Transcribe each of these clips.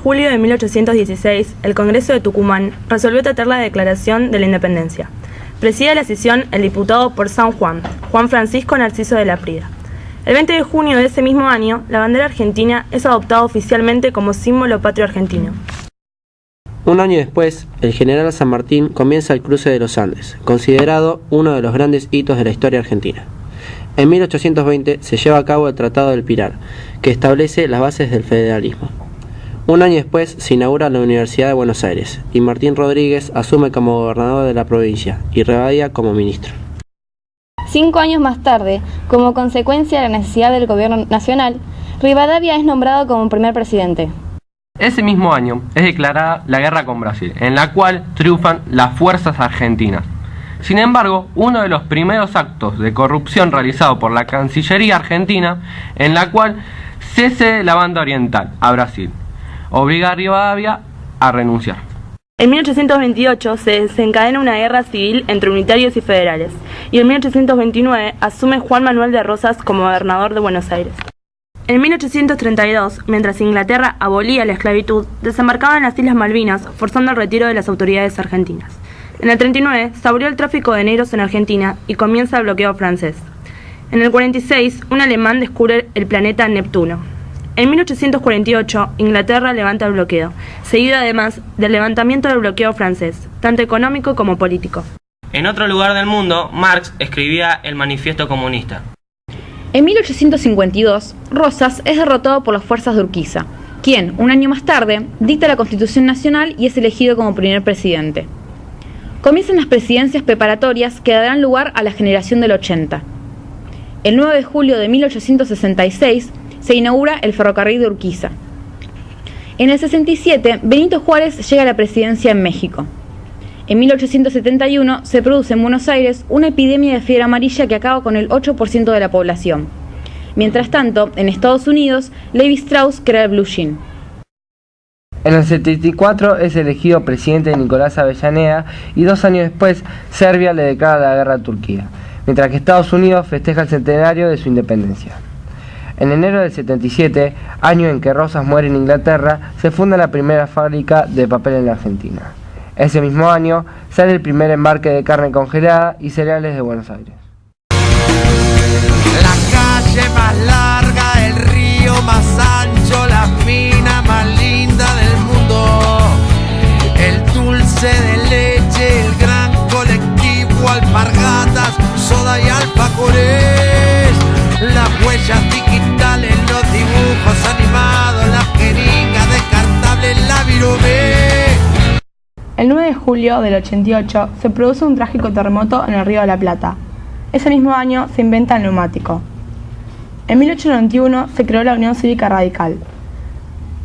julio de 1816, el Congreso de Tucumán resolvió tratar la declaración de la independencia. Preside la sesión el diputado por San Juan, Juan Francisco Narciso de la Prida. El 20 de junio de ese mismo año, la bandera argentina es adoptada oficialmente como símbolo patrio argentino. Un año después, el general San Martín comienza el cruce de los Andes, considerado uno de los grandes hitos de la historia argentina. En 1820 se lleva a cabo el Tratado del Pilar, que establece las bases del federalismo. Un año después se inaugura la Universidad de Buenos Aires y Martín Rodríguez asume como gobernador de la provincia y Rivadavia como ministro. 5 años más tarde, como consecuencia de la necesidad del gobierno nacional, Rivadavia es nombrado como primer presidente. Ese mismo año es declarada la guerra con Brasil, en la cual triunfan las fuerzas argentinas. Sin embargo, uno de los primeros actos de corrupción realizado por la Cancillería argentina, en la cual se cede la banda oriental a Brasil, obliga a Rivadavia a renunciar. En 1828 se desencadena una guerra civil entre unitarios y federales, y en 1829 asume Juan Manuel de Rosas como gobernador de Buenos Aires. En 1832, mientras Inglaterra abolía la esclavitud, desembarcaban en las Islas Malvinas, forzando el retiro de las autoridades argentinas. En el 39 se abrió el tráfico de negros en Argentina y comienza el bloqueo francés. En el 46, un alemán descubre el planeta Neptuno. En 1848, Inglaterra levanta el bloqueo, seguido además del levantamiento del bloqueo francés, tanto económico como político. En otro lugar del mundo, Marx escribía el Manifiesto Comunista. En 1852, Rosas es derrotado por las fuerzas de Urquiza, quien, un año más tarde, dicta la Constitución Nacional y es elegido como primer presidente. Comienzan las presidencias preparatorias que darán lugar a la generación del 80. El 9 de julio de 1866 se inaugura el ferrocarril de Urquiza. En el 67, Benito Juárez llega a la presidencia en México. En 1871 se produce en Buenos Aires una epidemia de fiebre amarilla que acaba con el 8% de la población. Mientras tanto, en Estados Unidos, Levi Strauss crea el Blue Jean. En el 74 es elegido presidente Nicolás Avellaneda y 2 años después Serbia le declara la guerra a Turquía, mientras que Estados Unidos festeja el centenario de su independencia. En enero del 77, año en que Rosas muere en Inglaterra, se funda la primera fábrica de papel en la Argentina. Ese mismo año sale el primer embarque de carne congelada y cereales de Buenos Aires. La calle más larga, el río más ancho, la mina más linda del mundo, el dulce de leche, el gran colectivo, alpargatas, soda y alfajores, las huellas digitales, los dibujos animados, las jeringas descartables, la virome. El 9 de julio del 88 se produce un trágico terremoto en el Río de la Plata. Ese mismo año se inventa el neumático. En 1891 se creó la Unión Cívica Radical.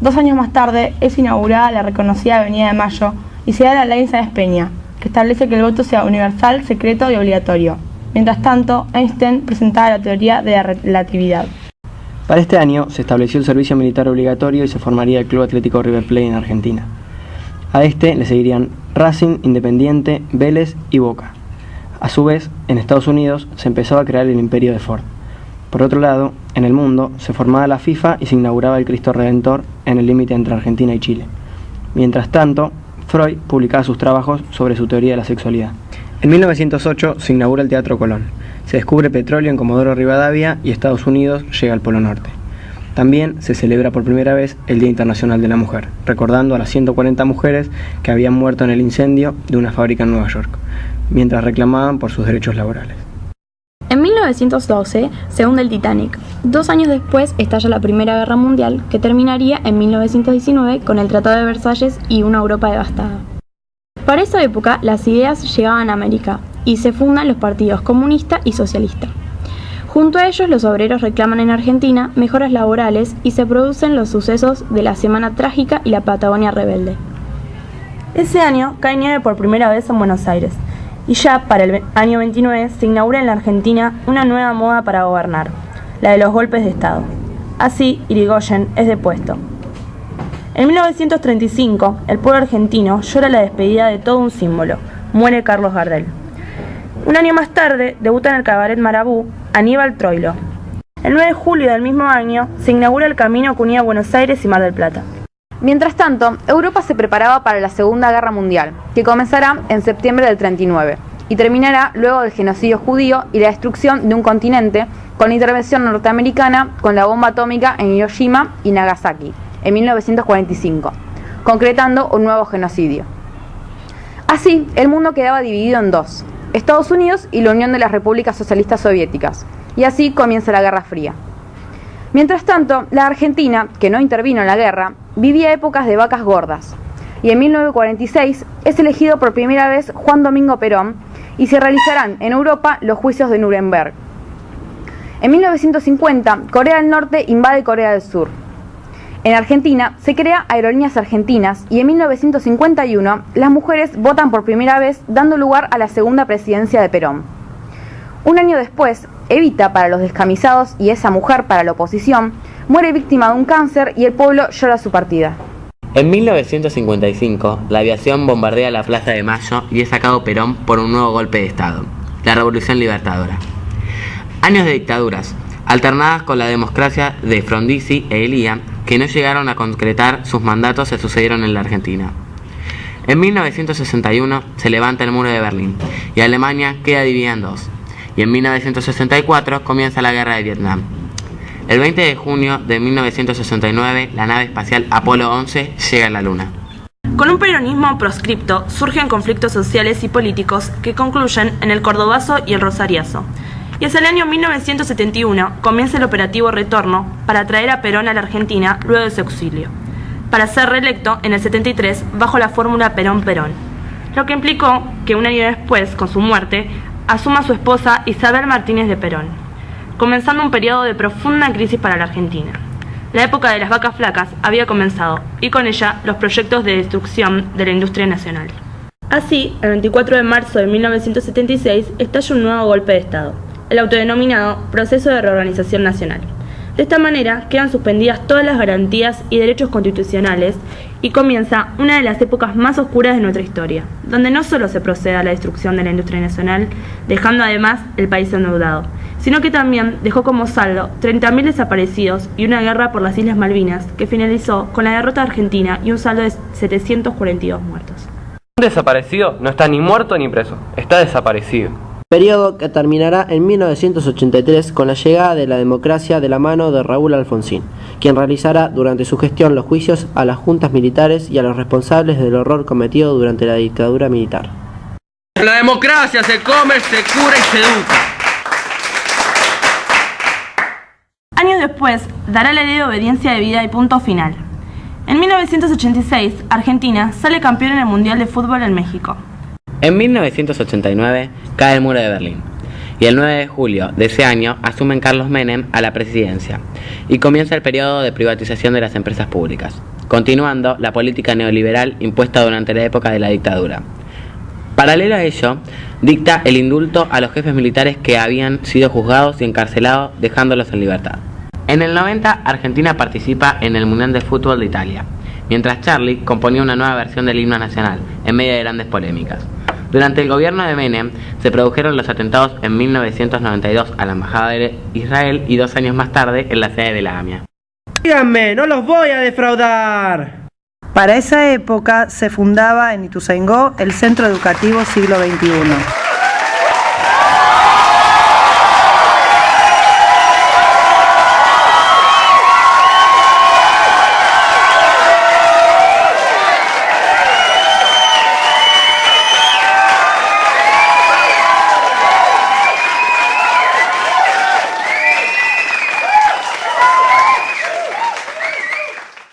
2 años más tarde es inaugurada la reconocida Avenida de Mayo y se da la Ley Sáenz Peña, que establece que el voto sea universal, secreto y obligatorio. Mientras tanto, Einstein presentaba la teoría de la relatividad. Para este año se estableció el servicio militar obligatorio y se formaría el Club Atlético River Plate en Argentina. A este le seguirían Racing, Independiente, Vélez y Boca. A su vez, en Estados Unidos se empezó a crear el imperio de Ford. Por otro lado, en el mundo se formaba la FIFA y se inauguraba el Cristo Redentor en el límite entre Argentina y Chile. Mientras tanto, Freud publicaba sus trabajos sobre su teoría de la sexualidad. En 1908 se inaugura el Teatro Colón. Se descubre petróleo en Comodoro Rivadavia y Estados Unidos llega al Polo Norte. También se celebra por primera vez el Día Internacional de la Mujer, recordando a las 140 mujeres que habían muerto en el incendio de una fábrica en Nueva York, mientras reclamaban por sus derechos laborales. En 1912 se hunde el Titanic. 2 años después estalla la Primera Guerra Mundial, que terminaría en 1919 con el Tratado de Versalles y una Europa devastada. Para esa época las ideas llegaban a América y se fundan los partidos comunista y socialista. Junto a ellos, los obreros reclaman en Argentina mejoras laborales y se producen los sucesos de la Semana Trágica y la Patagonia Rebelde. Ese año cae nieve por primera vez en Buenos Aires, y ya para el año 29 se inaugura en la Argentina una nueva moda para gobernar, la de los golpes de Estado. Así, Irigoyen es depuesto. En 1935, el pueblo argentino llora la despedida de todo un símbolo, muere Carlos Gardel. Un año más tarde, debuta en el Cabaret Marabú Aníbal Troilo. El 9 de julio del mismo año, se inaugura el camino que unía Buenos Aires y Mar del Plata. Mientras tanto, Europa se preparaba para la Segunda Guerra Mundial, que comenzará en septiembre del 39 y terminará luego del genocidio judío y la destrucción de un continente con la intervención norteamericana con la bomba atómica en Hiroshima y Nagasaki en 1945, concretando un nuevo genocidio. Así, el mundo quedaba dividido en dos, Estados Unidos y la Unión de las Repúblicas Socialistas Soviéticas, y así comienza la Guerra Fría. Mientras tanto, la Argentina, que no intervino en la guerra, vivía épocas de vacas gordas, y en 1946 es elegido por primera vez Juan Domingo Perón y se realizarán en Europa los juicios de Nuremberg. En 1950, Corea del Norte invade Corea del Sur. En Argentina se crea Aerolíneas Argentinas y en 1951 las mujeres votan por primera vez, dando lugar a la segunda presidencia de Perón. Un año después, Evita para los descamisados y Esa mujer para la oposición muere víctima de un cáncer y el pueblo llora su partida. En 1955, la aviación bombardea la Plaza de Mayo y es sacado Perón por un nuevo golpe de Estado, la Revolución Libertadora. Años de dictaduras, alternadas con la democracia de Frondizi e Elía, que no llegaron a concretar sus mandatos, se sucedieron en la Argentina. En 1961 se levanta el muro de Berlín y Alemania queda dividida en dos. Y en 1964 comienza la Guerra de Vietnam. El 20 de junio de 1969 la nave espacial Apolo 11 llega a la Luna. Con un peronismo proscripto surgen conflictos sociales y políticos que concluyen en el Cordobazo y el Rosariazo. Y hacia el año 1971 comienza el operativo Retorno para traer a Perón a la Argentina luego de su exilio, para ser reelecto en el 73 bajo la fórmula Perón-Perón, lo que implicó que un año después, con su muerte, asuma su esposa Isabel Martínez de Perón, comenzando un periodo de profunda crisis para la Argentina. La época de las vacas flacas había comenzado y con ella los proyectos de destrucción de la industria nacional. Así, el 24 de marzo de 1976 estalla un nuevo golpe de Estado, el autodenominado Proceso de Reorganización Nacional. De esta manera quedan suspendidas todas las garantías y derechos constitucionales y comienza una de las épocas más oscuras de nuestra historia, donde no solo se procede a la destrucción de la industria nacional, dejando además el país endeudado, sino que también dejó como saldo 30.000 desaparecidos y una guerra por las Islas Malvinas que finalizó con la derrota de Argentina y un saldo de 742 muertos. Un desaparecido no está ni muerto ni preso, está desaparecido. Periodo que terminará en 1983 con la llegada de la democracia de la mano de Raúl Alfonsín, quien realizará durante su gestión los juicios a las juntas militares y a los responsables del horror cometido durante la dictadura militar. La democracia se come, se cura y se educa. Años después, dará la ley de obediencia debida y punto final. En 1986, Argentina sale campeón en el Mundial de Fútbol en México. En 1989 cae el muro de Berlín y el 9 de julio de ese año asumen Carlos Menem a la presidencia y comienza el periodo de privatización de las empresas públicas, continuando la política neoliberal impuesta durante la época de la dictadura. Paralelo a ello, dicta el indulto a los jefes militares que habían sido juzgados y encarcelados, dejándolos en libertad. En el 90, Argentina participa en el Mundial de Fútbol de Italia, mientras Charlie componía una nueva versión del himno nacional, en medio de grandes polémicas. Durante el gobierno de Menem se produjeron los atentados en 1992 a la Embajada de Israel y 2 años más tarde en la sede de la AMIA. Díganme, no los voy a defraudar. Para esa época se fundaba en Ituzaingó el Centro Educativo Siglo XXI.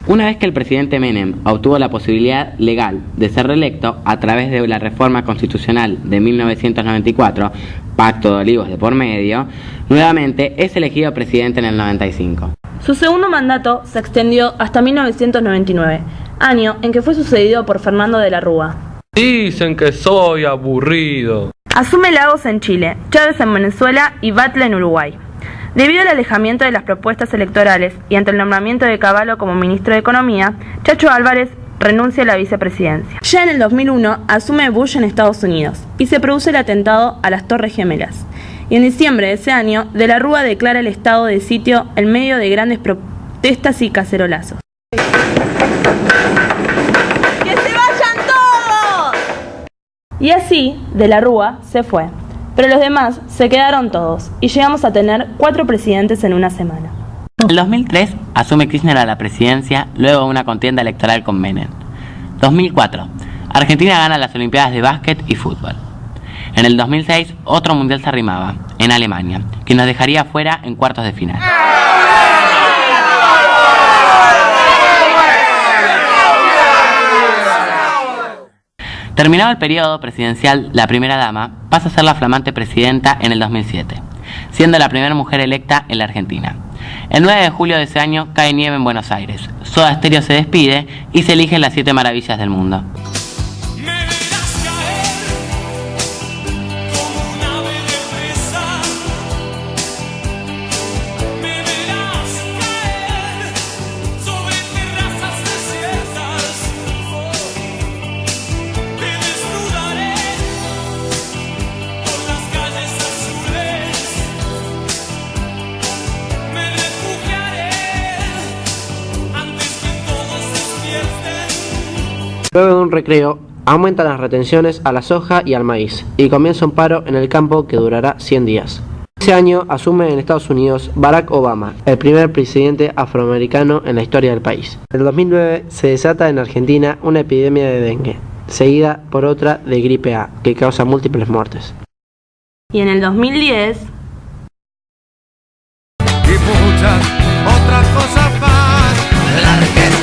Una vez que el presidente Menem obtuvo la posibilidad legal de ser reelecto a través de la reforma constitucional de 1994, Pacto de Olivos de por medio, nuevamente es elegido presidente en el 95. Su segundo mandato se extendió hasta 1999, año en que fue sucedido por Fernando de la Rúa. Dicen que soy aburrido. Asume Lagos en Chile, Chávez en Venezuela y Batlle en Uruguay. Debido al alejamiento de las propuestas electorales y ante el nombramiento de Cavallo como ministro de Economía, Chacho Álvarez renuncia a la vicepresidencia. Ya en el 2001 asume Bush en Estados Unidos y se produce el atentado a las Torres Gemelas. Y en diciembre de ese año, De la Rúa declara el estado de sitio en medio de grandes protestas y cacerolazos. Y así, de la Rúa se fue. Pero los demás se quedaron todos y llegamos a tener 4 presidentes en una semana. En el 2003 asume Kirchner a la presidencia luego de una contienda electoral con Menem. 2004. Argentina gana las Olimpiadas de básquet y fútbol. En el 2006 otro mundial se arrimaba, en Alemania, que nos dejaría fuera en cuartos de final. Terminado el periodo presidencial, la primera dama pasa a ser la flamante presidenta en el 2007, siendo la primera mujer electa en la Argentina. El 9 de julio de ese año cae nieve en Buenos Aires, Soda Stereo se despide y se eligen las 7 maravillas del mundo. Luego de un recreo, aumentan las retenciones a la soja y al maíz, y comienza un paro en el campo que durará 100 días. Ese año asume en Estados Unidos Barack Obama, el primer presidente afroamericano en la historia del país. En el 2009 se desata en Argentina una epidemia de dengue, seguida por otra de gripe A, que causa múltiples muertes. Y en el 2010... y muchas otras cosas más. La Argentina